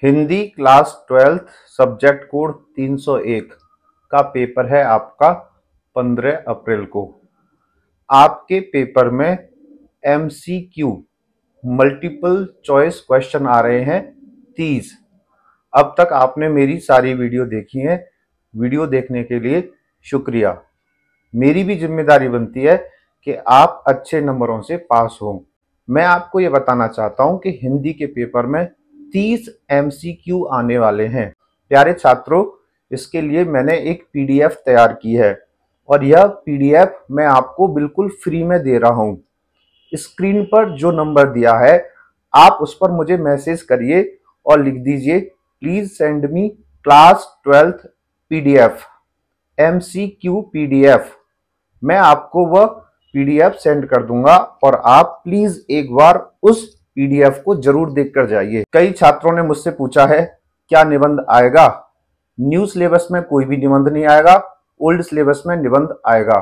Hindi class 12th subject code 301 का paper है आपका 15 अप्रैल को। आपके पेपर में MCQ मल्टीपल चॉइस क्वेश्चन आ रहे हैं 30। अब तक आपने मेरी सारी वीडियो देखी है। वीडियो देखने के लिए शुक्रिया। मेरी भी जिम्मेदारी बनती है कि आप अच्छे नंबरों से पास हों। मैं आपको ये बताना चाहता हूं कि हिंदी के पेपर में 30 MCQ आने वाले हैं। प्यारे छात्रों, इसके लिए मैंने एक PDF तैयार की है और यह PDF मैं आपको बिल्कुल फ्री में दे रहा हूं। स्क्रीन पर जो नंबर दिया है आप उस पर मुझे मैसेज करिए और लिख दीजिए please send me class 12th PDF MCQ PDF। मैं आपको वह PDF सेंड कर दूंगा और आप प्लीज एक बार उस PDF को जरूर देखकर जाइए। कई छात्रों ने मुझसे पूछा है क्या निबंध आएगा। न्यू सिलेबस में कोई भी निबंध नहीं आएगा, ओल्ड सिलेबस में निबंध आएगा।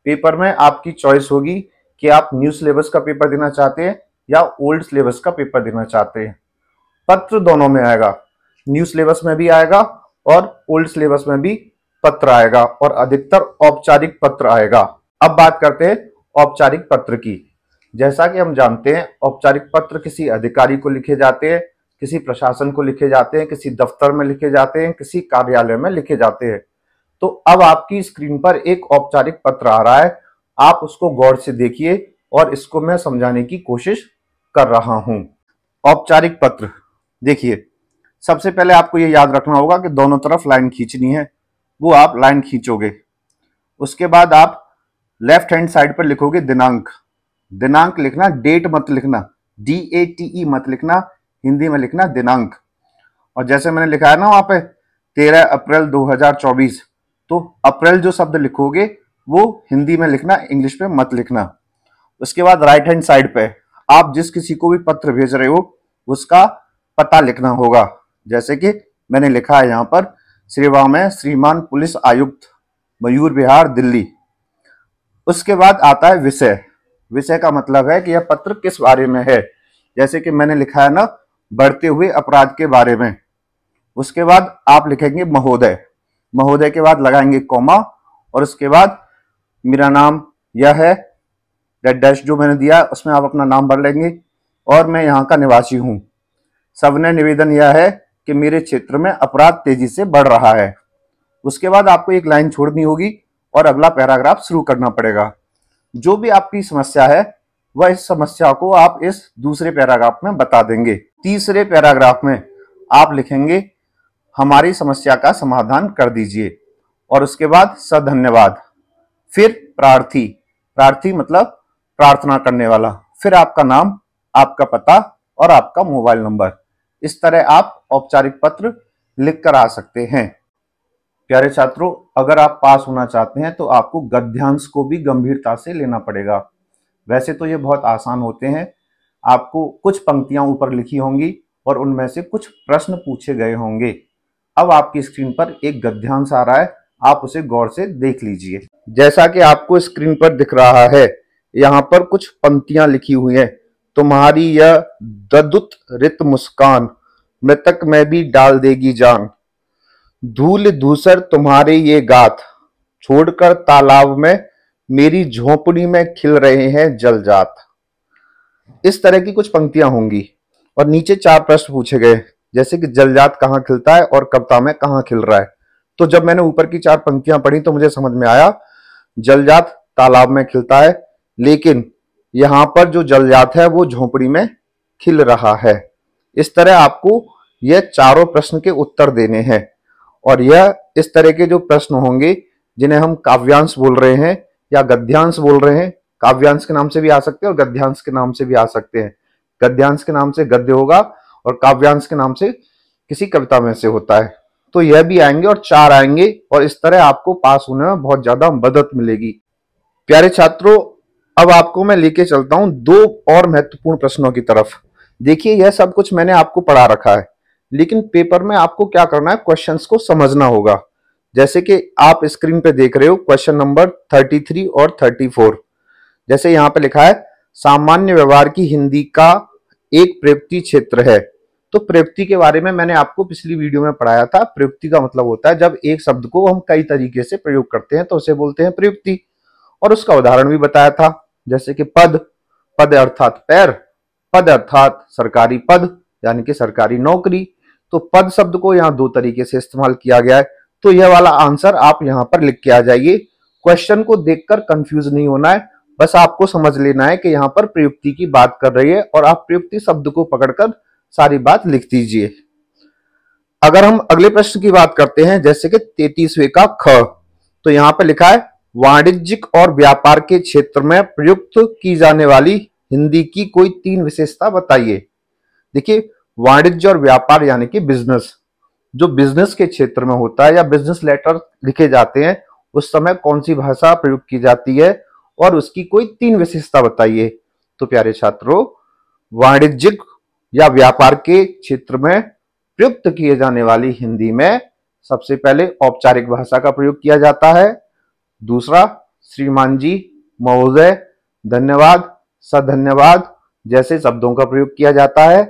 पेपर में आपकी चॉइस होगी कि आप न्यू सिलेबस का पेपर देना चाहते हैं या ओल्ड सिलेबस का पेपर देना चाहते हैं। पत्र दोनों में आएगा, न्यू सिलेबस में भी आएगा और ओल्ड सिलेबस में भी पत्र आएगा और अधिकतर औपचारिक पत्र आएगा। अब बात करते हैं औपचारिक पत्र की। जैसा कि हम जानते हैं औपचारिक पत्र किसी अधिकारी को लिखे जाते हैं, किसी प्रशासन को लिखे जाते हैं, किसी दफ्तर में लिखे जाते हैं, किसी कार्यालय में लिखे जाते हैं। तो अब आपकी स्क्रीन पर एक औपचारिक पत्र आ रहा है, आप उसको गौर से देखिए और इसको मैं समझाने की कोशिश कर रहा हूं। औपचारिक पत्र देखिए, सबसे पहले आपको ये याद रखना होगा कि दोनों तरफ लाइन खींचनी है। वो आप लाइन खींचोगे, उसके बाद आप लेफ्ट हैंड साइड पर लिखोगे दिनांक। दिनांक लिखना, डेट मत लिखना, DATE मत लिखना, हिंदी में लिखना दिनांक। और जैसे मैंने लिखा है ना वहां पे 13 अप्रैल 2024, तो अप्रैल जो शब्द लिखोगे वो हिंदी में लिखना, इंग्लिश में मत लिखना। उसके बाद राइट हैंड साइड पे आप जिस किसी को भी पत्र भेज रहे हो उसका पता लिखना होगा। जैसे कि मैंने लिखा है यहाँ पर श्रीवा में श्रीमान पुलिस आयुक्त, मयूर विहार, दिल्ली। उसके बाद आता है विषय। विषय का मतलब है कि यह पत्र किस बारे में है। जैसे कि मैंने लिखा है ना, बढ़ते हुए अपराध के बारे में। उसके बाद आप लिखेंगे महोदय। महोदय के बाद लगाएंगे कॉमा और उसके बाद मेरा नाम यह है, डेट डैश जो मैंने दिया उसमें आप अपना नाम भर लेंगे और मैं यहाँ का निवासी हूँ। सविनय निवेदन यह है कि मेरे क्षेत्र में अपराध तेजी से बढ़ रहा है। उसके बाद आपको एक लाइन छोड़नी होगी और अगला पैराग्राफ शुरू करना पड़ेगा। जो भी आपकी समस्या है वह इस समस्या को आप इस दूसरे पैराग्राफ में बता देंगे। तीसरे पैराग्राफ में आप लिखेंगे हमारी समस्या का समाधान कर दीजिए और उसके बाद सधन्यवाद। फिर प्रार्थी, प्रार्थी मतलब प्रार्थना करने वाला। फिर आपका नाम, आपका पता और आपका मोबाइल नंबर। इस तरह आप औपचारिक पत्र लिख कर आ सकते हैं। प्यारे छात्रों, अगर आप पास होना चाहते हैं तो आपको गद्यांश को भी गंभीरता से लेना पड़ेगा। वैसे तो ये बहुत आसान होते हैं, आपको कुछ पंक्तियां ऊपर लिखी होंगी और उनमें से कुछ प्रश्न पूछे गए होंगे। अब आपकी स्क्रीन पर एक गद्यांश आ रहा है, आप उसे गौर से देख लीजिए। जैसा कि आपको स्क्रीन पर दिख रहा है, यहाँ पर कुछ पंक्तियां लिखी हुई हैं। तुम्हारी यह ददुत रित मुस्कान मृतक में भी डाल देगी जान। धूल धूसर तुम्हारे ये गाथ, छोड़कर तालाब में मेरी झोपड़ी में खिल रहे हैं जलजात। इस तरह की कुछ पंक्तियां होंगी और नीचे 4 प्रश्न पूछे गए, जैसे कि जलजात कहाँ खिलता है और कविता में कहाँ खिल रहा है। तो जब मैंने ऊपर की 4 पंक्तियां पढ़ी तो मुझे समझ में आया जलजात तालाब में खिलता है, लेकिन यहाँ पर जो जलजात है वो झोपड़ी में खिल रहा है। इस तरह आपको यह चारों प्रश्न के उत्तर देने हैं और यह इस तरह के जो प्रश्न होंगे जिन्हें हम काव्यांश बोल रहे हैं या गद्यांश बोल रहे हैं। काव्यांश के नाम से भी आ सकते हैं और गद्यांश के नाम से भी आ सकते हैं। गद्यांश के नाम से गद्य होगा और काव्यांश के नाम से किसी कविता में से होता है। तो यह भी आएंगे और 4 आएंगे और इस तरह आपको पास होने में बहुत ज्यादा मदद मिलेगी। प्यारे छात्रों, अब आपको मैं लेके चलता हूं 2 और महत्वपूर्ण प्रश्नों की तरफ। देखिए, यह सब कुछ मैंने आपको पढ़ा रखा है, लेकिन पेपर में आपको क्या करना है, क्वेश्चंस को समझना होगा। जैसे कि आप स्क्रीन पे देख रहे हो क्वेश्चन नंबर 33 और 34। जैसे यहाँ पे लिखा है सामान्य व्यवहार की हिंदी का एक प्रयुक्ति क्षेत्र है। तो प्रयुक्ति के बारे में मैंने आपको पिछली वीडियो में पढ़ाया था। प्रयुक्ति का मतलब होता है जब एक शब्द को हम कई तरीके से प्रयोग करते हैं तो उसे बोलते हैं प्रयुक्ति। और उसका उदाहरण भी बताया था, जैसे कि पद, पद अर्थात पैर, पद अर्थात सरकारी पद यानी कि सरकारी नौकरी। तो पद शब्द को यहाँ दो तरीके से इस्तेमाल किया गया है। तो यह वाला आंसर आप यहाँ पर लिख के आ जाइए। क्वेश्चन को देखकर कंफ्यूज नहीं होना है, बस आपको समझ लेना है कि यहाँ पर प्रयुक्ति की बात कर रही है और आप प्रयुक्ति शब्द को पकड़कर सारी बात लिख दीजिए। अगर हम अगले प्रश्न की बात करते हैं, जैसे कि 33वें का ख, तो यहाँ पे लिखा है वाणिज्यिक और व्यापार के क्षेत्र में प्रयुक्त की जाने वाली हिंदी की कोई 3 विशेषता बताइए। देखिए, वाणिज्य और व्यापार यानी कि बिजनेस, जो बिजनेस के क्षेत्र में होता है या बिजनेस लेटर लिखे जाते हैं उस समय कौन सी भाषा प्रयोग की जाती है और उसकी कोई 3 विशेषता बताइए। तो प्यारे छात्रों, वाणिज्यिक या व्यापार के क्षेत्र में प्रयुक्त किए जाने वाली हिंदी में सबसे पहले औपचारिक भाषा का प्रयोग किया जाता है। दूसरा, श्रीमान जी, महोदय, धन्यवाद, सधन्यवाद जैसे शब्दों का प्रयोग किया जाता है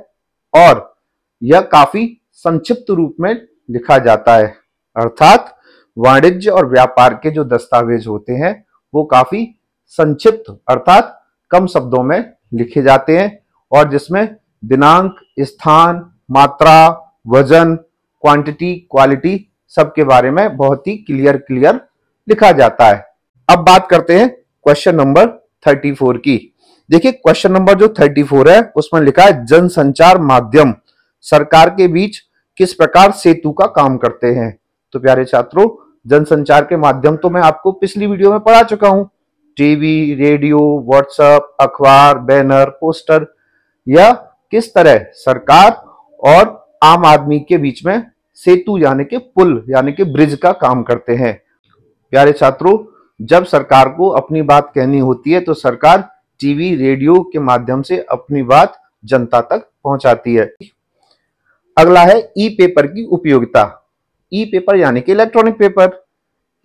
और यह काफी संक्षिप्त रूप में लिखा जाता है। अर्थात वाणिज्य और व्यापार के जो दस्तावेज होते हैं वो काफी संक्षिप्त अर्थात कम शब्दों में लिखे जाते हैं और जिसमें दिनांक, स्थान, मात्रा, वजन, क्वांटिटी, क्वालिटी सबके बारे में बहुत ही क्लियर लिखा जाता है। अब बात करते हैं क्वेश्चन नंबर 34 की। देखिए, क्वेश्चन नंबर जो 34 है उसमें लिखा है जनसंचार माध्यम सरकार के बीच किस प्रकार सेतु का काम करते हैं। तो प्यारे छात्रों, जनसंचार के माध्यम तो मैं आपको पिछली वीडियो में पढ़ा चुका हूं। टीवी, रेडियो, व्हाट्सएप, अखबार, बैनर, पोस्टर, यह किस तरह सरकार और आम आदमी के बीच में सेतु यानी कि पुल यानी कि ब्रिज का काम करते हैं। प्यारे छात्रों, जब सरकार को अपनी बात कहनी होती है तो सरकार टीवी, रेडियो के माध्यम से अपनी बात जनता तक पहुंचाती है। अगला है ई पेपर की उपयोगिता। ई पेपर यानी कि इलेक्ट्रॉनिक पेपर।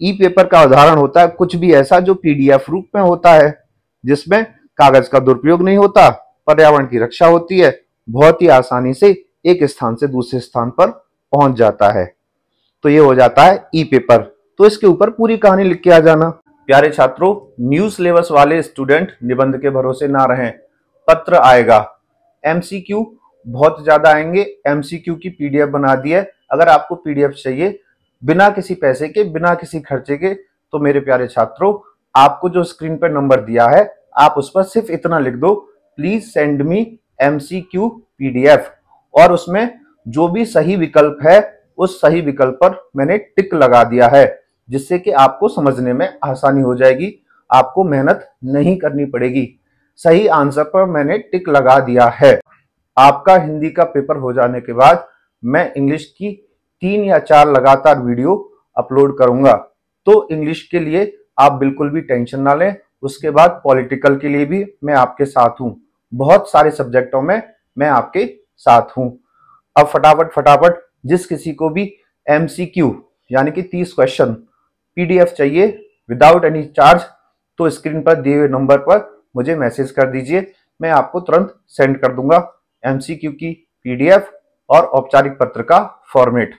ई पेपर का उदाहरण होता है कुछ भी ऐसा जो पीडीएफ रूप में होता है, जिसमें कागज का दुरुपयोग नहीं होता, पर्यावरण की रक्षा होती है, बहुत ही आसानी से एक स्थान से दूसरे स्थान पर पहुंच जाता है। तो ये हो जाता है ई पेपर। तो इसके ऊपर पूरी कहानी लिख के आ जाना। प्यारे छात्रों, न्यू सिलेबस वाले स्टूडेंट निबंध के भरोसे ना रहें, पत्र आएगा। एमसीक्यू बहुत ज्यादा आएंगे। एमसीक्यू की पीडीएफ बना दी है। अगर आपको पीडीएफ चाहिए बिना किसी पैसे के, बिना किसी खर्चे के, तो मेरे प्यारे छात्रों, आपको जो स्क्रीन पर नंबर दिया है आप उस पर सिर्फ इतना लिख दो, please send me MCQ PDF, और उसमें जो भी सही विकल्प है उस सही विकल्प पर मैंने टिक लगा दिया है, जिससे कि आपको समझने में आसानी हो जाएगी, आपको मेहनत नहीं करनी पड़ेगी। सही आंसर पर मैंने टिक लगा दिया है। आपका हिंदी का पेपर हो जाने के बाद मैं इंग्लिश की 3 या 4 लगातार वीडियो अपलोड करूंगा। तो इंग्लिश के लिए आप बिल्कुल भी टेंशन ना लें। उसके बाद पॉलिटिकल के लिए भी मैं आपके साथ हूं। बहुत सारे सब्जेक्टों में मैं आपके साथ हूं। अब फटाफट जिस किसी को भी एमसीक्यू यानी कि 30 क्वेश्चन पीडीएफ चाहिए विदाउट एनी चार्ज, तो स्क्रीन पर दिए हुए नंबर पर मुझे मैसेज कर दीजिए, मैं आपको तुरंत सेंड कर दूंगा एमसीक्यू की पीडीएफ और औपचारिक पत्र का फॉर्मेट।